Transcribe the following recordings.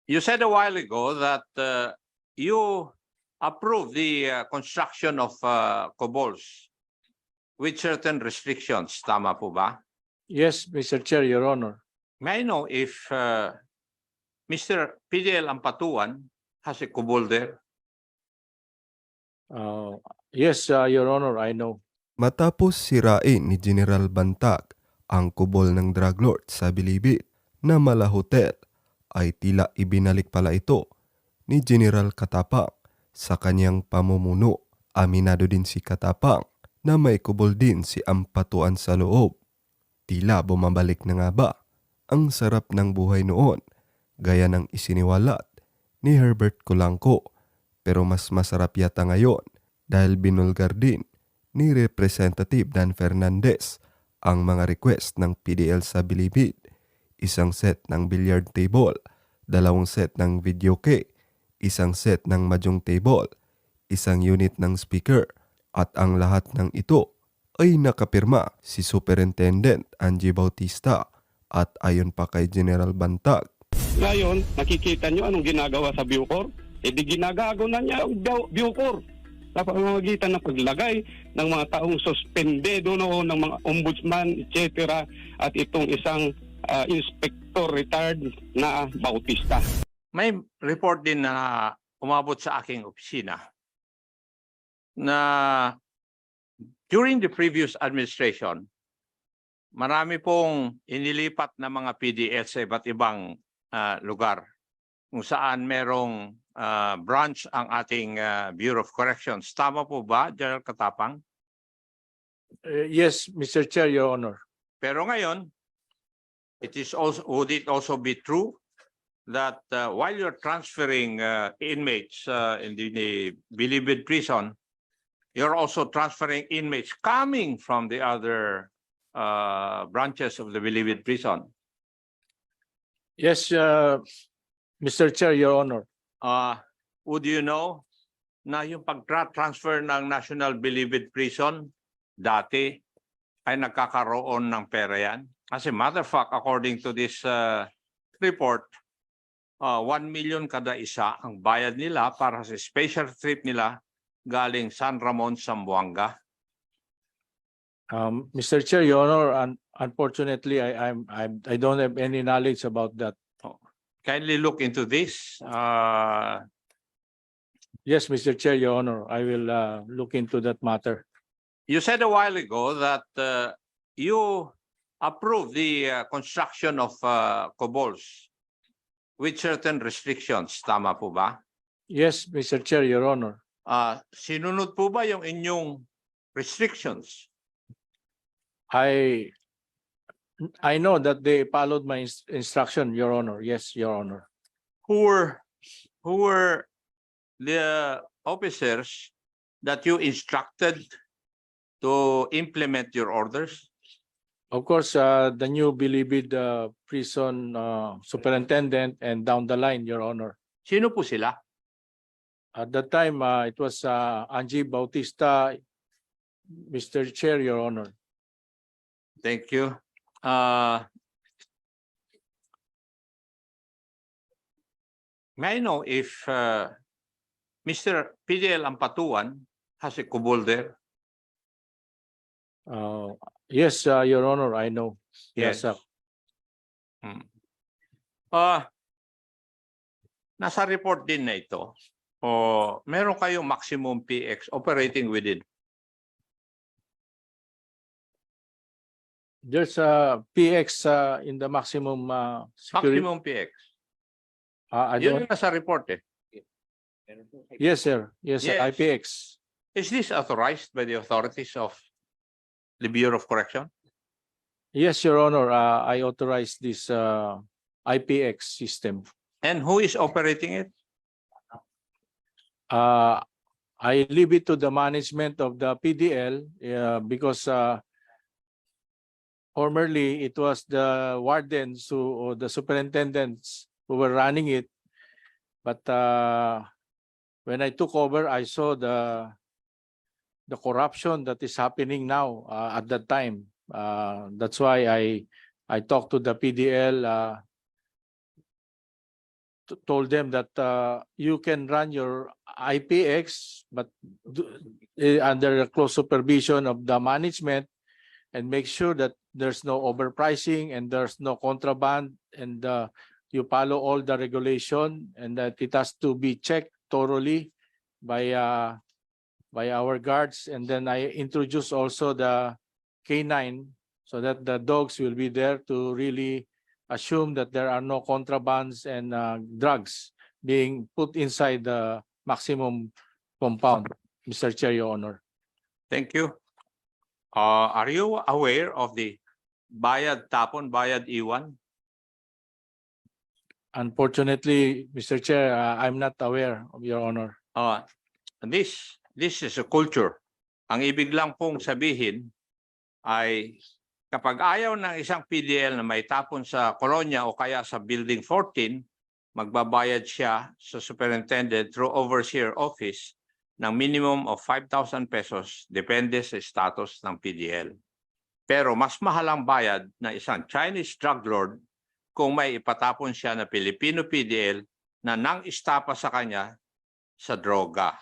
You said a while ago that you approved the construction of KUBOLs with certain restrictions. Tama po ba? Yes, Mr. Chair, Your Honor. May I know if Mr. PDL Ampatuan has a KUBOL there? Yes, Your Honor, I know. Matapos sirain ni General Bantag ang kubol ng drug lord sa Bilibid na mala hotel, ay tila ibinalik pala ito ni General Catapang sa kanyang pamumuno. Aminado din si Catapang na may kubol din si Ampatuan sa loob. Tila bumabalik na nga ba ang sarap ng buhay noon, gaya ng isiniwalat ni Herbert Colangco, pero mas masarap yata ngayon dahil binulgar din ni Representative Dan Fernandez ang mga request ng PDL sa Bilibid. Isang set ng billiard table, 2 set ng video key, isang set ng mahjong table, isang unit ng speaker, at ang lahat ng ito ay nakapirma si Superintendent Angie Bautista at ayon pa kay General Bantag. Ngayon, nakikita nyo anong ginagawa sa Bucor? E di ginagago na niya ang Bucor sa pamamagitan ng paglagay ng mga taong suspendedo noon ng mga ombudsman, etc. At itong isang inspector retired na Bautista. May report din na umabot sa aking opisina na during the previous administration, marami pong inilipat na mga PDL sa iba't ibang lugar kung saan merong branch ang ating Bureau of Corrections. Tama po ba, General Catapang? Yes, Mr. Chair, Your Honor. Pero ngayon, would it also be true that while you're transferring inmates in the Bilibid prison, you're also transferring inmates coming from the other branches of the Bilibid prison? Yes, Mr. Chair, Your Honor. Would you know na yung pag-transfer ng National Bilibid Prison, DATI, ay nagkakaroon ng pera yan? As a matter of fact, according to this report, 1 million kada isa ang bayad nila para sa special trip nila galing San Ramon, Zamboanga. Mr. Chair, Your Honor, unfortunately, I don't have any knowledge about that. Kindly look into this. Yes, Mr. Chair, Your Honor, I will look into that matter. You said a while ago that you approved the construction of KUBOLs with certain restrictions. Tama po ba? Yes, Mr. Chair, Your Honor. Sinunod po ba yung inyong restrictions? I know that they followed my instruction, Your Honor. Yes, Your Honor. Who were the officers that you instructed to implement your orders? Of course, the new Bilibid prison superintendent and down the line, Your Honor. Sino po sila? At that time, it was Angie Bautista, Mr. Chair, Your Honor. Thank you. May I know if Mr. PDL Ampatuan has a KUBOL there? Yes, Your Honor, I know. Yes, sir. Nasa report din na ito, meron kayong maximum PX operating within. There's a PX in the maximum security. Maximum PX. I Yun don't. yung nasa report eh. Yes, sir. Yes, sir. Yes. IPX. Is this authorized by the authorities of the Bureau of Correction? Yes, Your Honor. I authorized this IPX system. And who is operating it? I leave it to the management of the PDL because formerly it was the wardens or the superintendents who were running it. But when I took over, I saw the corruption that is happening now at that time. That's why I talked to the PDL told them that you can run your IPX, but under the close supervision of the management, and make sure that there's no overpricing and there's no contraband, and you follow all the regulation, and that it has to be checked thoroughly by our guards. And then I introduced also the K9 so that the dogs will be there to really assume that there are no contrabands and drugs being put inside the maximum compound. Mr. Chair, Your Honor. Thank you. Are you aware of the Bayad Tapon, Bayad Iwan? Unfortunately, Mr. Chair, I'm not aware of Your Honor. This is a culture. Ang ibig lang pong sabihin ay kapag ayaw ng isang PDL na may tapon sa kolonya o kaya sa Building 14, magbabayad siya sa superintendent through overseer office ng minimum of 5,000 pesos depende sa status ng PDL. Pero mas mahal ang bayad na isang Chinese drug lord kung may ipatapon siya na Filipino PDL na nang-istapa sa kanya sa droga.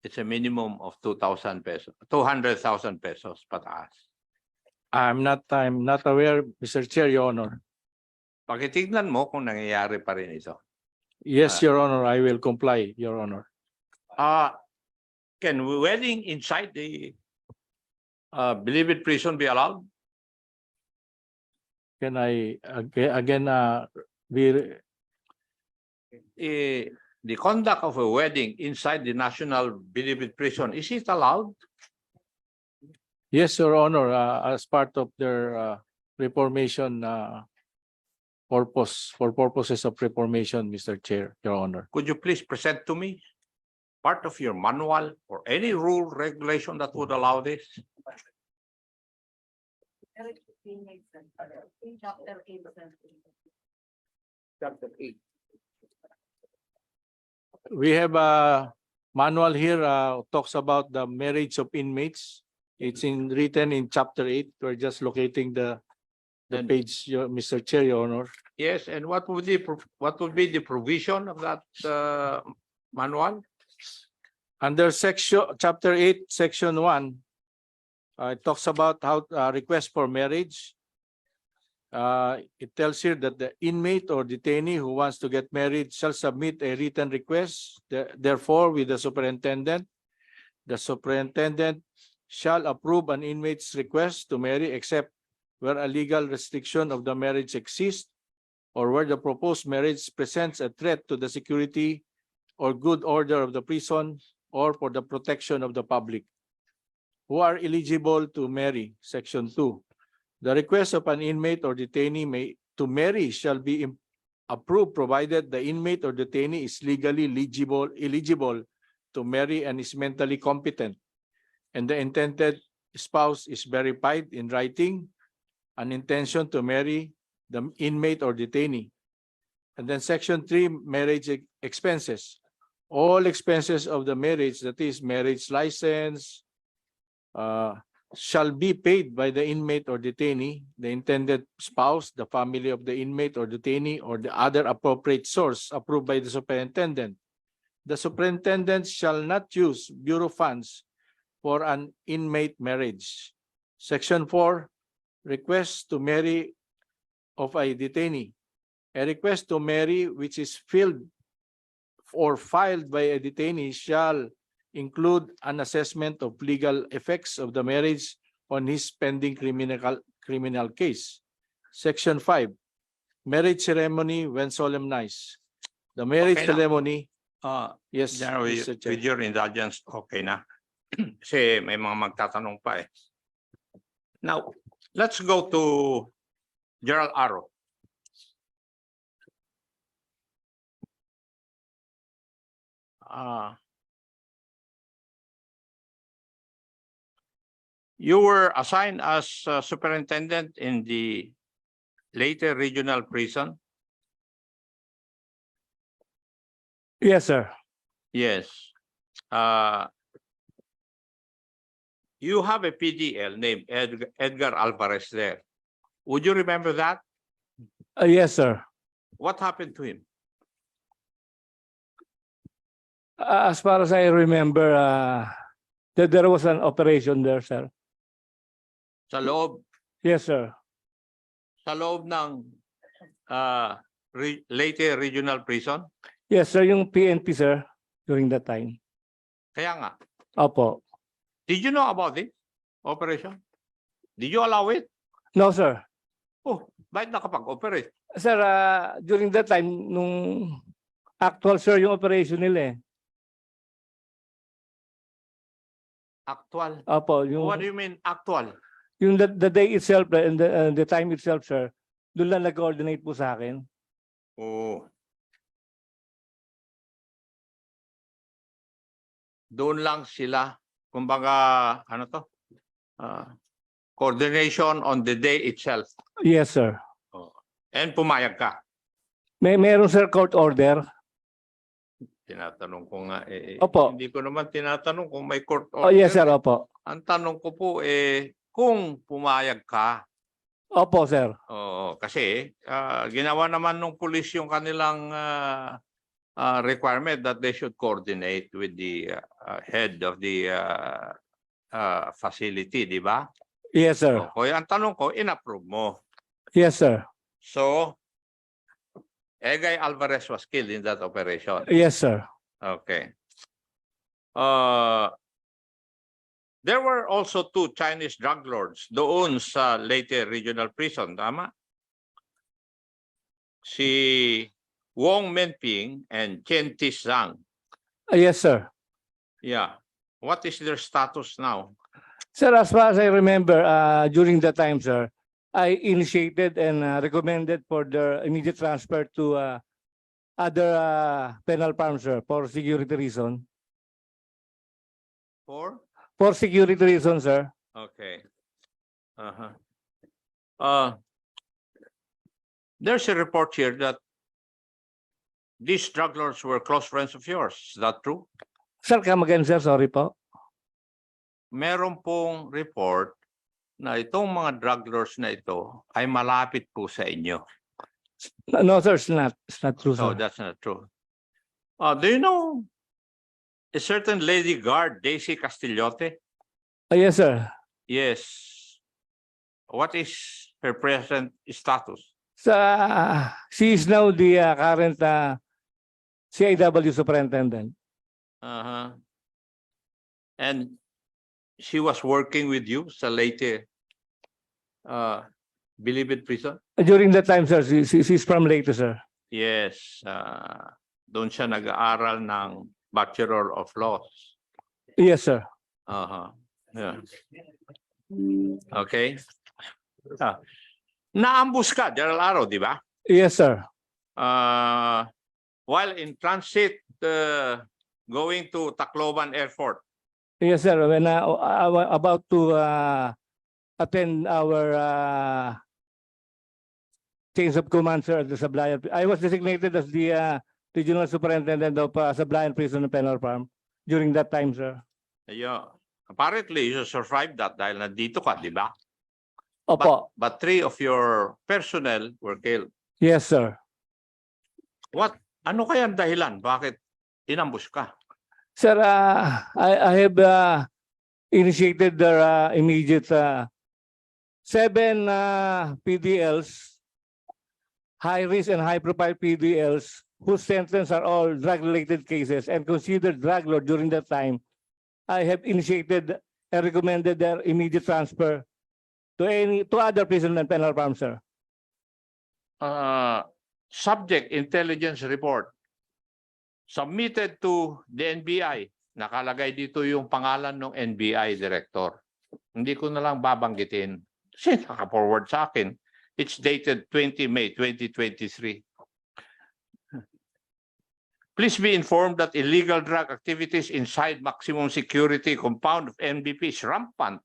It's a minimum of 2,000 pesos, 200,000 pesos pataas. I'm not aware, Mr. Chair, Your Honor. Pakitignan mo kung nangyayari pa rin ito. Yes, Your Honor, I will comply, Your Honor. Can wedding inside the Bilibid prison be allowed? Can I again be The conduct of a wedding inside the National Bilibid prison, is it allowed? Yes, Your Honor, as part of their reformation purpose, for purposes of reformation, Mr. Chair, Your Honor. Could you please present to me part of your manual or any rule regulation that would allow this? Chapter 8. We have a manual here, talks about the marriage of inmates. It's written in chapter 8. We're just locating the page, Mr. Chair, Your Honor. Yes, and what would be the provision of that manual? Under chapter 8, section 1, it talks about how request for marriage. It tells here that the inmate or detainee who wants to get married shall submit a written request, therefore with the superintendent. The superintendent shall approve an inmate's request to marry except where a legal restriction of the marriage exists or where the proposed marriage presents a threat to the security or good order of the prison or for the protection of the public. Who are eligible to marry, section 2. The request of an inmate or detainee to marry shall be approved provided the inmate or detainee is legally eligible to marry and is mentally competent, and the intended spouse is verified in writing an intention to marry the inmate or detainee. And then section 3, marriage expenses. All expenses of the marriage, that is marriage license, shall be paid by the inmate or detainee, the intended spouse, the family of the inmate or detainee, or the other appropriate source approved by the superintendent. The superintendent shall not use bureau funds for an inmate marriage. Section 4, request to marry of a detainee. A request to marry which is filled or filed by a detainee shall include an assessment of legal effects of the marriage on his pending criminal case. Section 5, marriage ceremony when solemnized. The marriage Okay na. ceremony, yes, General, Mr. Chair. with your indulgence, okay na. Kasi may mga magtatanong pa eh. Now, let's go to Gerald Arrow. You were assigned as superintendent in the Leyte Regional Prison. Yes, sir. Yes. You have a PDL named Edgar Alvarez there. Would you remember that? Yes, sir. What happened to him? As far as I remember, there was an operation there, sir. Sa loob, Yes, sir. sa loob ng Leyte Regional Prison? Yes, sir. Yung PNP, sir, during that time. Kaya nga. Opo. Did you know about it? Operation? Did you allow it? No, sir. Oh, bakit nakapag-operate? Sir, during that time, nung actual, sir, yung operation nila eh. Actual? Opo, yung, What do you mean actual? yung the day itself and the time itself, sir, doon lang nag-coordinate po sa akin. Oo. Doon lang sila, kumbaga, ano to? Coordination on the day itself. Yes, sir. And pumayag ka. Meron, sir, court order. Tinatanong ko nga, Opo. hindi ko naman tinatanong kung may court order. Oh, yes, sir. Opo. Ang tanong ko po, kung pumayag ka. Opo, sir. Oo, kasi ginawa naman ng pulis yung kanilang requirement that they should coordinate with the head of the facility, di ba? Yes, sir. So, kaya ang tanong ko, in-approve mo. Yes, sir. So, Egay Alvarez was killed in that operation. Yes, sir. Okay. There were also 2 Chinese drug lords doon sa Leyte Regional Prison, tama? Si Wong Menping and Chen Tisang. Yes, sir. Yeah. What is their status now? Sir, as far as I remember, during that time, sir, I initiated and recommended for their immediate transfer to other penal farms, sir, for security reason. For security reasons, sir. Okay. There's a report here that these drug lords were close friends of yours. Is that true? Sir, come again, sir. Sorry po. Meron pong report na itong mga drug lords na ito ay malapit po sa inyo. No, sir, it's not. It's not true, So sir. that's not true. Do you know a certain lady guard, Daisy Castillote? Yes, sir. Yes. What is her present status? She is now the current CIW superintendent. And she was working with you sa Leyte Bilibid Prison? During that time, sir, she's from Leyte, sir. Yes. Doon siya nag-aaral ng Bachelor of Laws. Yes, sir. Yeah. Okay. Naambus ka, General Aro, di ba? Yes, sir. While in transit going to Tacloban Airport. Yes, sir. When I was about to attend our change of command, sir, at the Sablayan. I was designated as the regional superintendent of Sablayan Prison and Penal Farm during that time, sir. Yeah. Apparently, you survived that dahil nandito ka, di ba? Opo. But 3 of your personnel were killed. Yes, sir. Ano kaya ang dahilan? Bakit inambush ka? Sir, I have initiated their immediate 7 PDLs, high risk and high profile PDLs, whose sentence are all drug-related cases and considered drug lord during that time. I have initiated and recommended their immediate transfer to other prison and penal farms, sir. Subject intelligence report submitted to the NBI. Nakalagay dito yung pangalan ng NBI director. Hindi ko na lang babanggitin. Kasi naka-forward sa akin. It's dated 20 May 2023. Please be informed that illegal drug activities inside maximum security compound of NBP is rampant.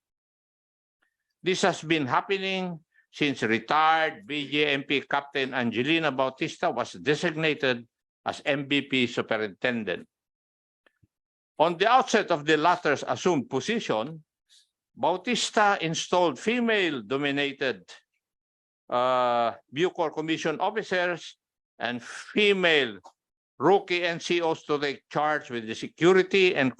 This has been happening since retired BJMP Captain Angelina Bautista was designated as MVP superintendent. On the outset of the latter's assumed position, Bautista installed female-dominated Bucor Commission officers and female rookie NCOs to take charge with the security and